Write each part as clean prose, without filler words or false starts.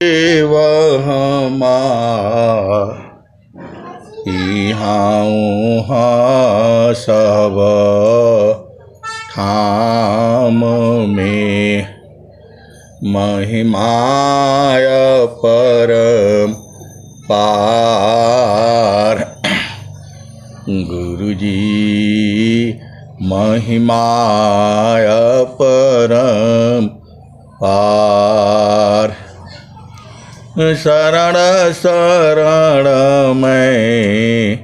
वह इहाँ सब ठाम में महिमाय परम पार। गुरुजी महिमाय परम पार। शरण शरण मैं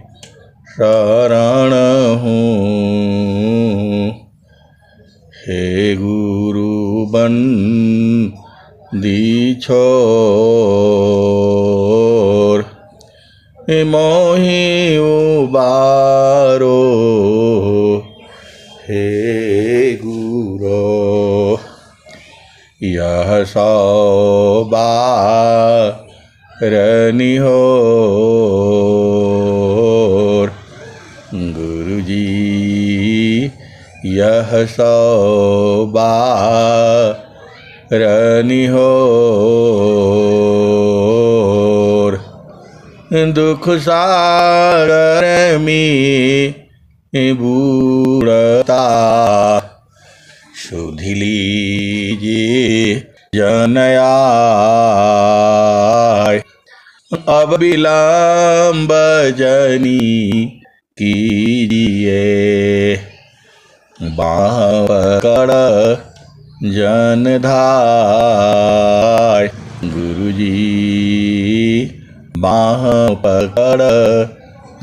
शरण हूँ, हे गुरु बंदी छोर। मोहि उबारो हे गुरो, यह निहोर। गुरुजी यह निहोर। दुख सागर में बूढ़ता सुधि लीजिए जनयाय। अब विलंब जनी कीजिए, बाँह पकड़ जन धाय। गुरुजी बाँह पकड़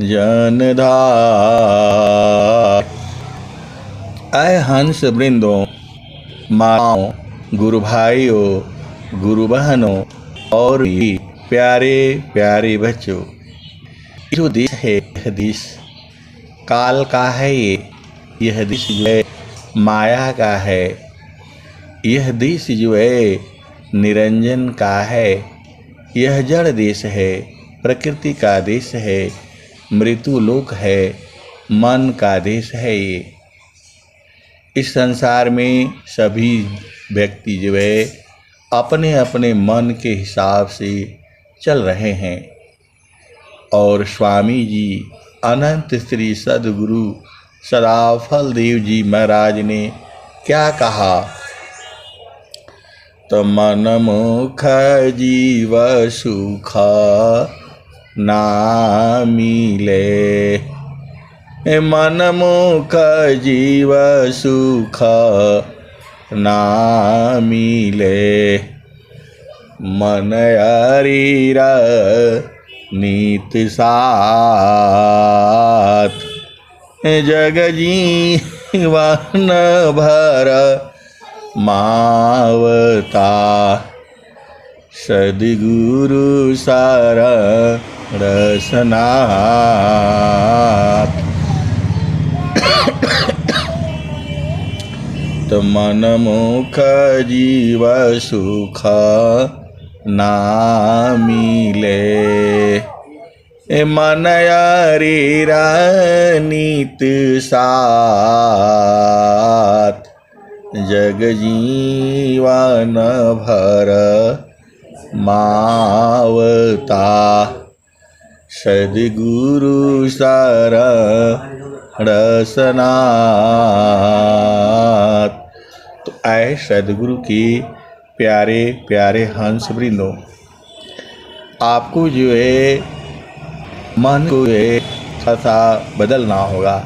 जन धाय। ऐ हंस वृंदों, माताओं, गुरु भाइयों, गुरु बहनों और भी प्यारे प्यारे बच्चों, जो देश है यह देश काल का है। यह देश जो है माया का है। यह देश जो है निरंजन का है। यह जड़ देश है, प्रकृति का देश है, मृत्यु लोक है, मन का देश है। ये इस संसार में सभी व्यक्ति जो है अपने अपने मन के हिसाब से चल रहे हैं। और स्वामी जी अनंत श्री सद्गुरु सदाफल देव जी महाराज ने क्या कहा? तो मन मुख जीव सुख ना मिले, मन मुख जीव सुख ना मिले। मन अरीर नीत साथ, जग जीवन भर मावता। सद्गुरु शरण सनाथ। तो मन मुख जीव सुख ना मिले, मन अरीर नीत साथ। जग जीवन भर मावता। सद्गुरु शरण सनाथ। तो आए सद्गुरु के प्यारे प्यारे हंस वृंदों, आपको जो है मन को थोड़ा बदलना होगा।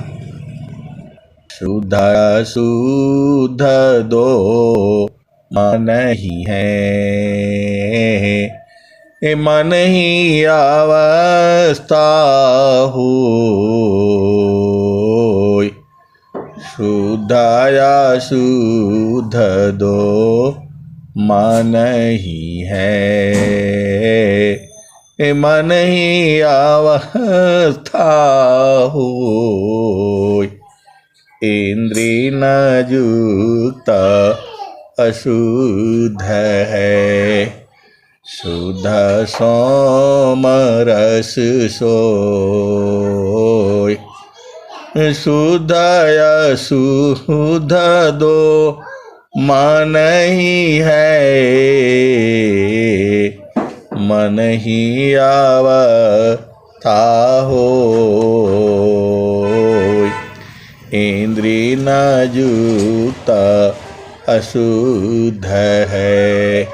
शुद्ध शुद्ध दो मन ही है, मन ही अवस्था हो। शुद्ध या शुद्ध दो मन ही है, मन ही अवस्था हो। इंद्रिय न युक्त अशुद्ध है, शुद्ध सोम रस सोय। शुद्ध अशुद्ध दो मन ही है, मन ही अवस्था होय। इंद्रिय न युक्त अशुद्ध है,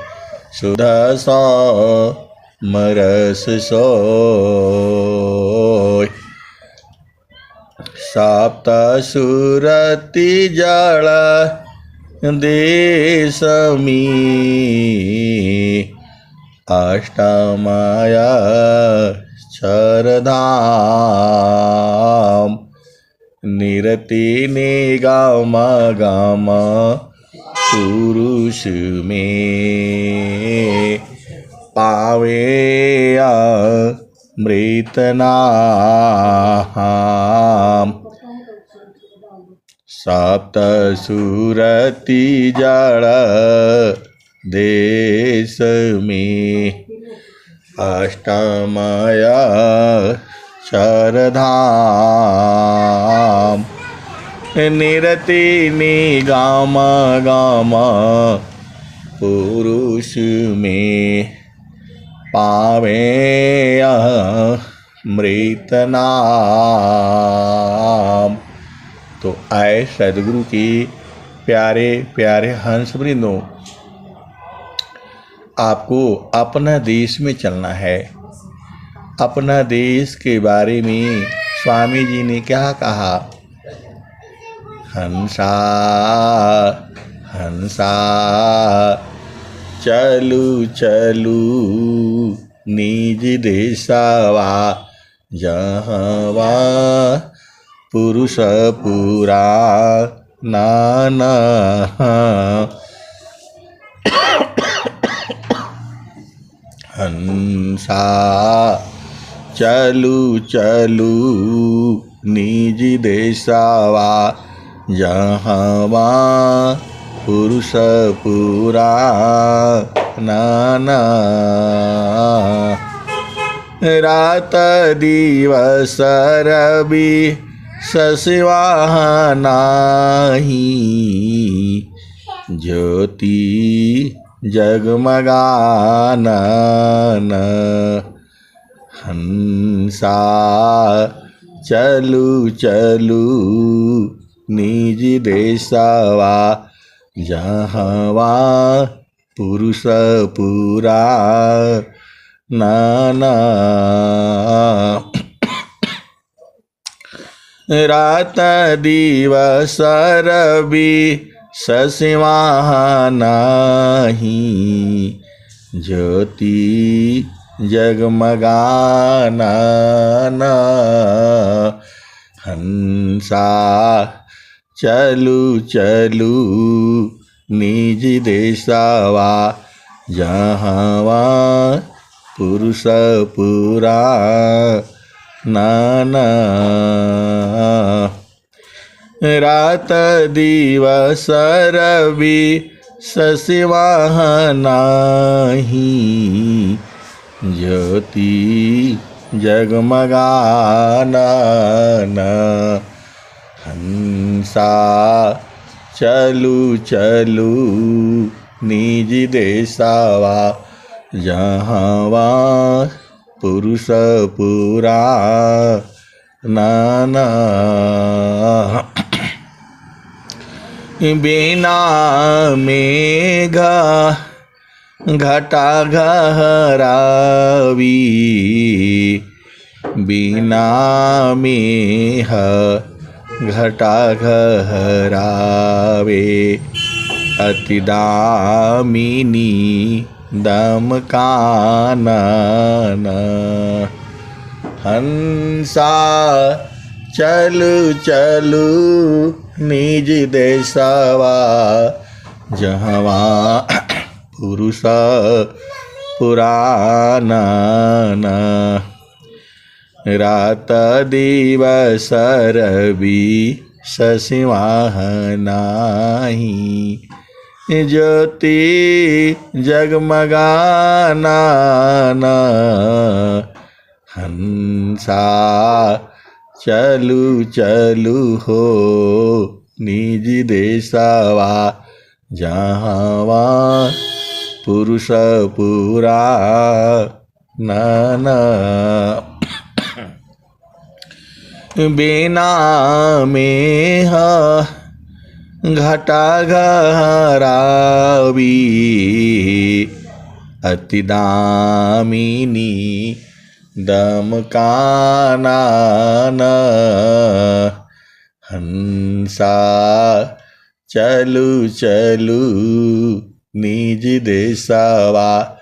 शुद्ध समरस सोय। सप्त सुरति जल देशमी, अष्टमाया क्षरधाम। निरति निगम गम पुरुष में, पावे अमृत नाम। सप्त सुरति जड़ देश में, अष्टमया क्षरधाम। निरति निगम गम पुरुष में, पावे अमृत नाम। तो आए सदगुरु की प्यारे प्यारे हंस वृंदों, आपको अपना देश में चलना है। अपना देश के बारे में स्वामी जी ने क्या कहा? हंसा हंसा चलू चलू निज देशवा, जहवा पुरुष पूरा नाना। हंसा चलू चलू निज देशवा, जहवा पुरुष पूरा नाना। रात दिवस रवि ससिवाह नाही, ज्योति जगमगानन। हंसा चलू चलू निज देशवा, जहवा पुरुष पूरा नाना। रात दिवस रवि ससिवाह नाही, ज्योति जगमगानन। हंसा चलू चलू निज देशवा, जहवा पुरुष पूरा नाना। रात दिवस रवि ससिवाह नाही, ज्योति जगमगानन। हंसा चलू चलू निज देशवा, जहवा पुरुष पूरा नाना। बिना मेघ घटा घहरावी, बिना मेह घटा घहरावे। अति दामिनी दमकानन। हंसा चलू चलू निज देशवा, जहवा पुरुष पुरानन। रात दिवस रवि ससिवाह नाही, ज्योति जगमगानन। हंसा चलू चलू हो निज देशवा, जहवा पुरुष पूरा नाना। बिना में घटा घरावी अति दामिनी दम का नाना। हंसा चलू चलू निज देशवा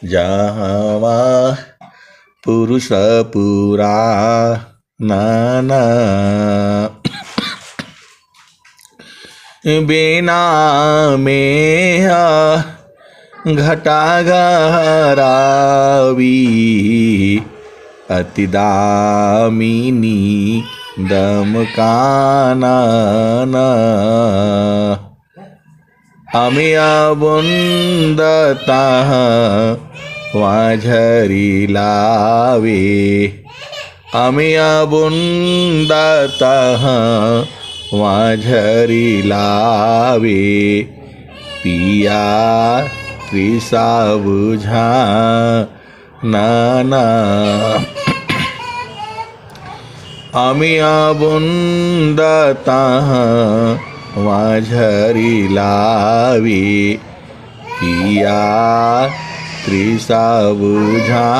जहाँ पुरुष पुरा नाना। बिना में घटा घरावी अति दामिनी दम का नाना। अमिया बुंदता वाझरी लावे अमिया बुंदता वाझरी लावे पिया त्रिसा बुझा नाना। अमिया बुंदता वाझरी लावे पिया त्रिसा बुझा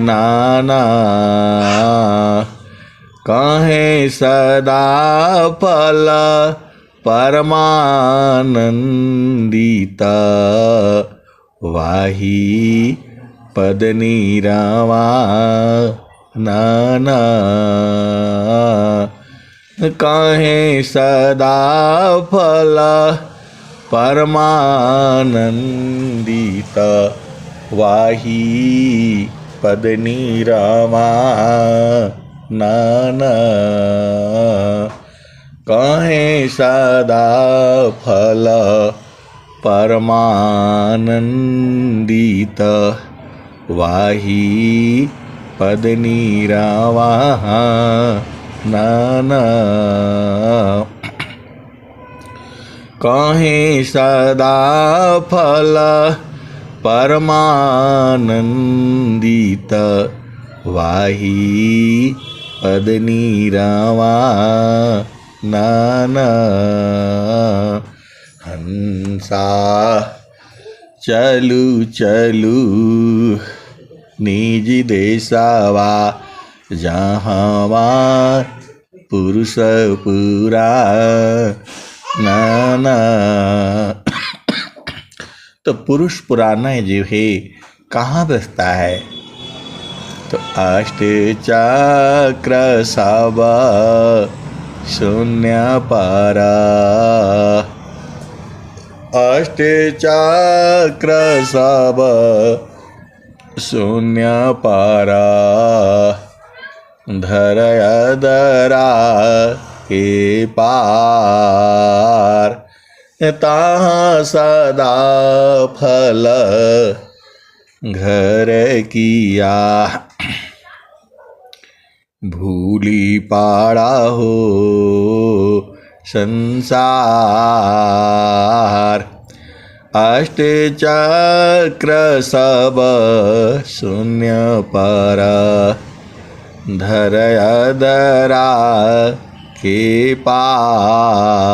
नाना। कहे सदा फल परमानंदित वाही पद नीरवा नाना। कहे सदा फल परमानंदित वाही पद नीरवा नाना। कहे सदा फल परमानंदित वाही पद नीरवा नाना। कहे सदा फल परमानंदित वाही पद नीरवा नाना। हंसा चलू चलू निज देशवा जहाँ पुरुष पुरा नाना। तो पुरुष पुराना जो है कहाँ बसता है? तो अष्ट चक्र सब शून्य पारा अष्ट चक्र सब शून्य पारा धरया दरा के पार ताहाँ सदा फल घर किया भूली पाड़ा हो संसार। अष्ट चक्र सब शून्य पर धरया दरा के पार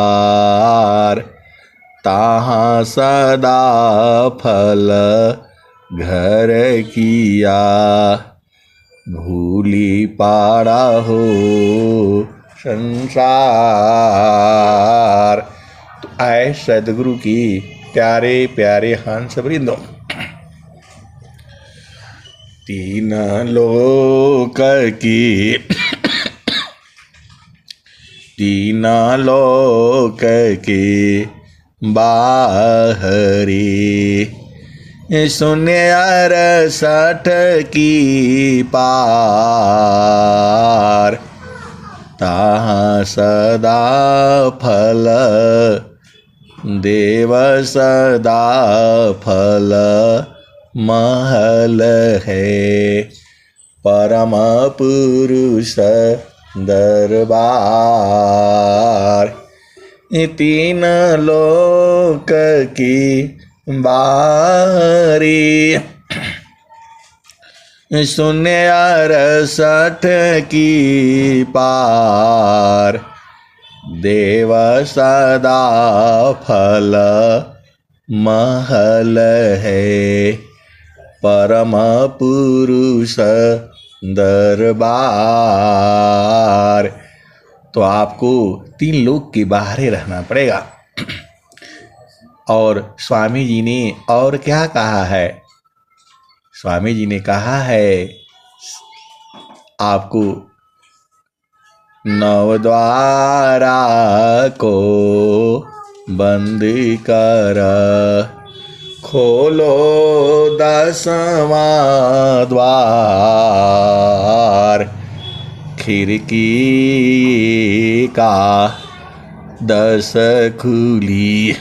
ताहाँ सदा फल घर किया भूली पाड़ा हो संसार। तो आए सदगुरु की प्यारे प्यारे हंस वृंदो। तीन लोक की तीन लोक के बाहरी शून्य 68 की पार ताहाँ सदा फल देव सदा फल महल है परम पुरुष दरबार। तीन लोक की बारी शून्य 68 की पार, देव सदा फल महल है, परम पुरुष दरबार। तो आपको 3 लोक के बाहर रहना पड़ेगा। और स्वामी जी ने और क्या कहा है? स्वामी जी ने कहा है आपको 9 द्वारा को बंद कर, खोलो 10वां द्वार, खिड़की का 10 खुली,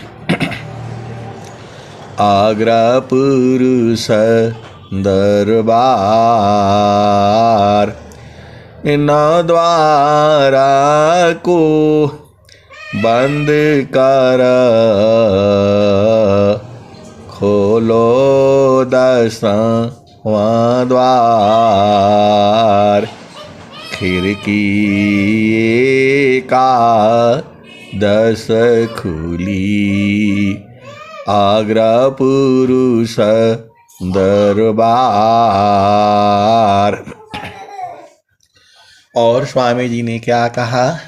आगरा पुरुष दरबार। 9 द्वारा को बंद कर, खोलो 10वां द्वार, खिड़की का 10 खुली, आगरा पुरुष दरबार। और स्वामी जी ने क्या कहा?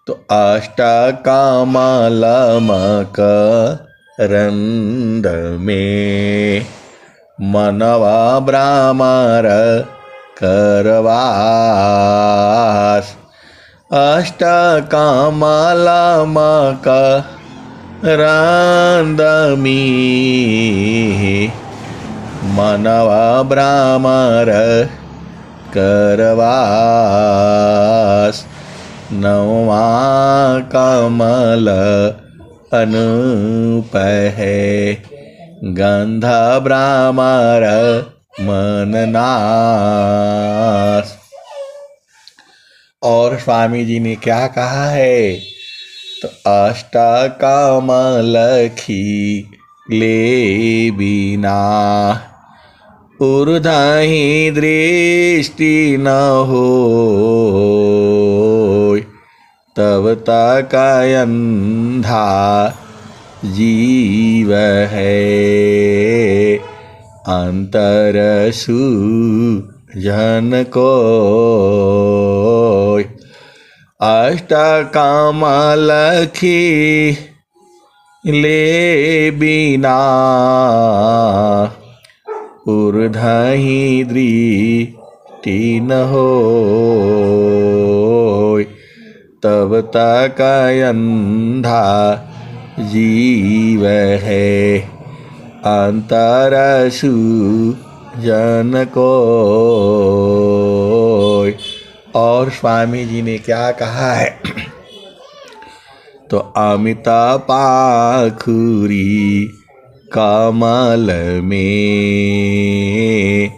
तो अष्टकमल मकरंद में मनवा भ्रमर करवास, अष्टकमल मकरंद में मनवा भ्रमर करवास, 9वां कमल अनूप है, गंध भ्रमर मननास। और स्वामी जी ने क्या कहा है? तो अष्टकमल खिले बिना ऊर्ध्वहि दृष्टि न हो, तब तक अंधा जीव है, अंतर सूझन को। अष्टकमल खिले बिना ऊर्ध्वहि दृष्टि न हो, तब तक अंधा जीव है, अंतर सूझन को। और स्वामी जी ने क्या कहा है? तो अमित पाखुरी कमल में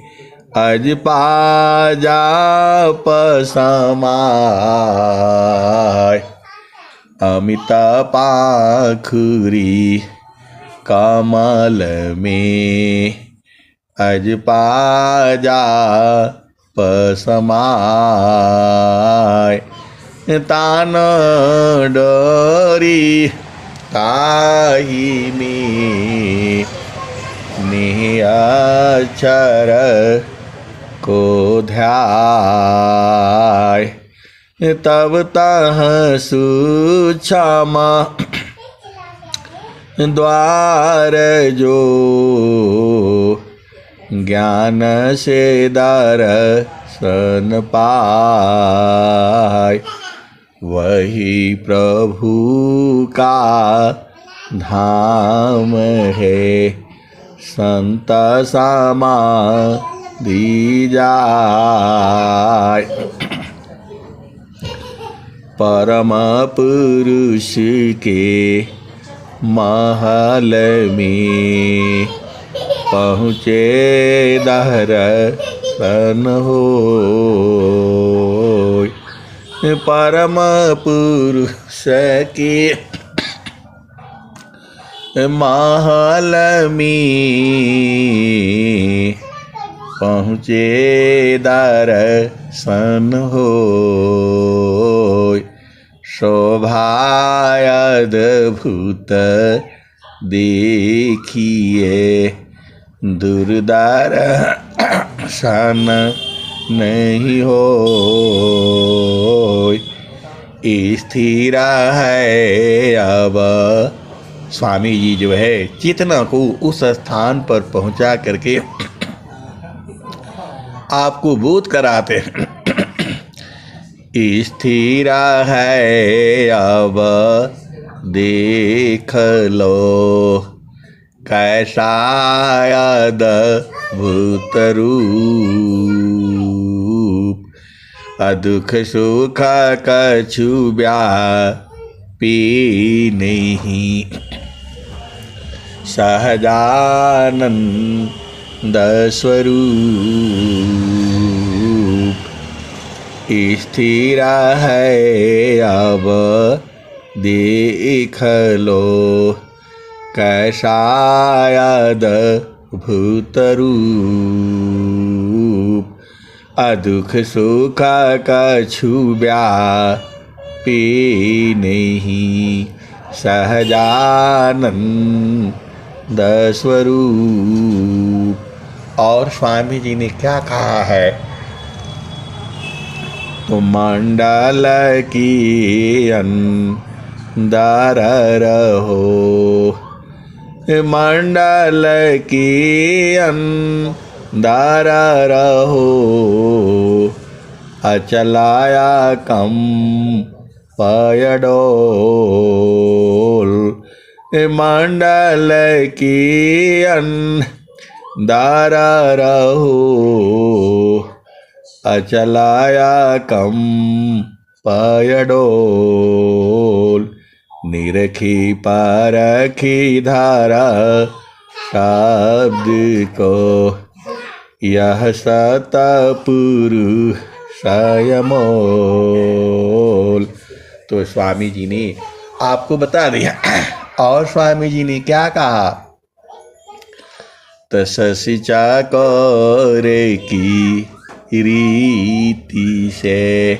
अज पाजाप समाय, अमित पाखुरी कमल में अज पाजाप समाय, तान डोरी ताही में निअक्षर को ध्याय, तब तह सूक्ष्म द्वार जो ज्ञान से दर्शन पाय, वही प्रभु का धाम है, संत समाधि जाय। परम पुरुष के महल में पहुँचे दर्शन होय, परम पुरुष के महल में पहुँचे दर्शन होय। शोभायद्भुत देखिए दुर्दर्शन नहीं होय। स्थिर है अब स्वामी जी जो है चेतना को उस स्थान पर पहुंचा करके आपको बोध कराते हैं। स्थिर है अब देख लो कैसा अद्भुत रूप। दुख सुख कछु व्यापी नहीं सहजानंद स्वरूप। स्थिर है अब देख लो कैसा अद्भुत रूप। दुख सुख कछु व्यापी नहीं सहजानंद स्वरूप। और स्वामी जी ने क्या कहा है? तो मंडल की अंदर रहो, मंडल की अंदर रहो। अचलाया कम पयडोल। मंडल की अंदर रहो, अचलाया कम पयडोल। निरखी परखी धारा शब्द को यह सतपुरुषयमोल। तो स्वामी जी ने आपको बता दिया। और स्वामी जी ने क्या कहा? तससि चाकोर की रीति से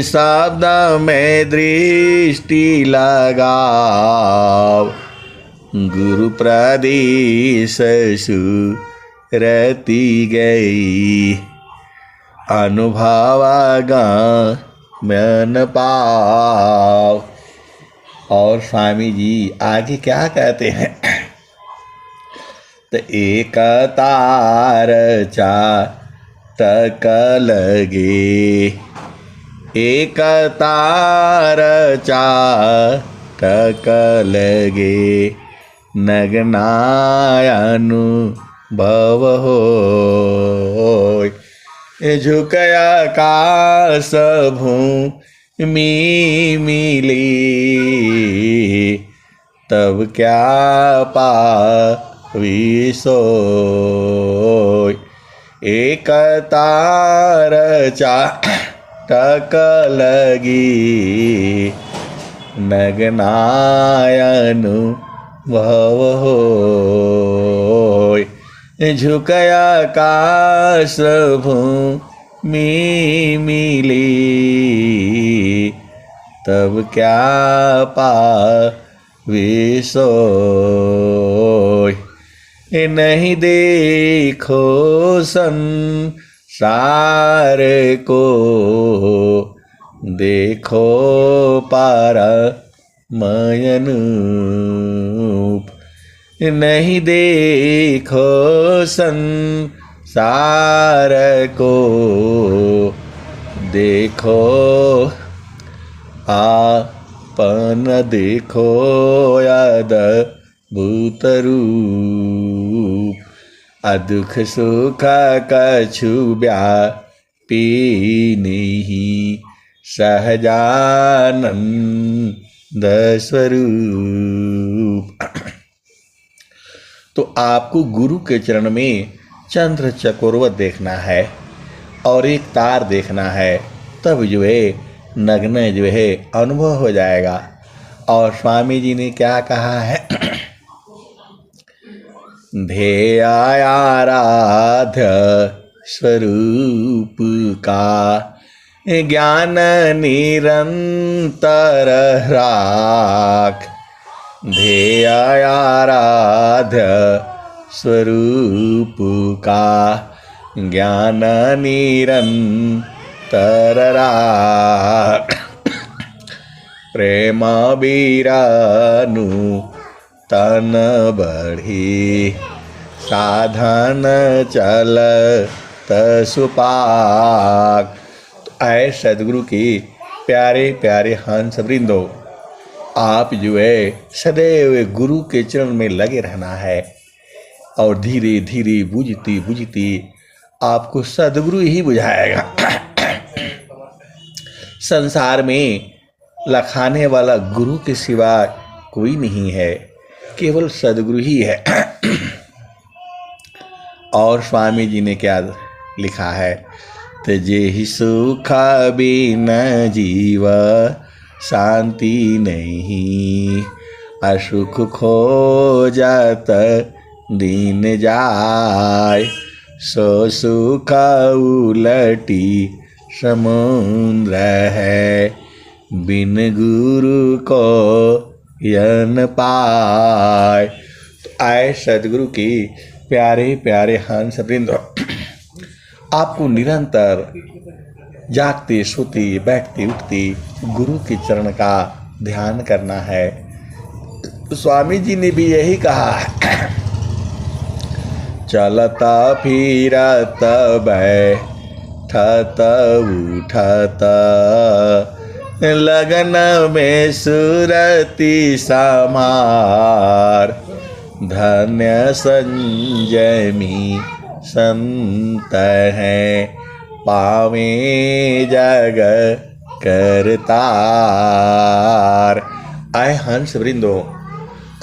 शब्द में दृष्टि लगाओ। गुरु प्रदेश सुरति गई अनुभवागमन पाओ। और स्वामी जी आगे क्या कहते हैं? तो एक तार चातक लगे, एक तार चातक लगे। नग्नानुभव होय। झुकय आकाश भूमि मिली, तब क्या पाविसोय। एक तार चाटक लगी, नग्नानुभव होय। झुकय आकाश भूमि मिली, तब क्या पाविसोय। नहीं देखो संसार को, देखो परमयनूप। नहीं देखो संसार को, देखो आपन देखो अद्भुत रूप। दुख सुख कछु व्यापी नहीं सहजानंद स्वरूप। तो आपको गुरु के चरण में चंद्र चकोरवत देखना है और एक तार देखना है, तब जो है नग्न जो है अनुभव हो जाएगा। और स्वामी जी ने क्या कहा है? ध्येय आराध्य स्वरूप का ज्ञान निरंतर राख। ध्येय आराध्य स्वरूप का ज्ञान निरंतर राख। प्रेम बीरानु तन बढ़ी साधन चल सुपाक। आए सदगुरु की प्यारे प्यारे हंस वृंदो, आप जो है सदैव गुरु के चरण में लगे रहना है और धीरे धीरे बुझती बुझती आपको सदगुरु ही बुझाएगा। संसार में लखाने वाला गुरु के सिवा कोई नहीं है, केवल सदगुरु ही है। और स्वामी जी ने क्या लिखा है, तजे ही सुख बिन जीव शांति नहीं, असुख खोजत दिन जाय, सो सुख उलटी समुद्र है, बिन गुरु को यन पाय। तो आए सदगुरु की प्यारे प्यारे हंस वृंद, आपको निरंतर जागते सोते बैठते उठते गुरु के चरण का ध्यान करना है। स्वामी जी ने भी यही कहा, चलता फिरत बैठत उठत, लगन में सुरति समार, धन्य संजमी संत हैं, पावे जग करतार। आए हंस वृंदो,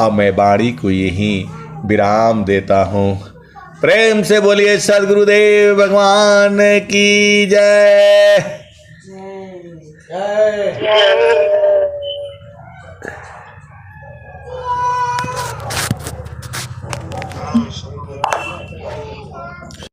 अब मैं वाणी को यहीं विराम देता हूँ। प्रेम से बोलिए सद्गुरुदेव भगवान की जय।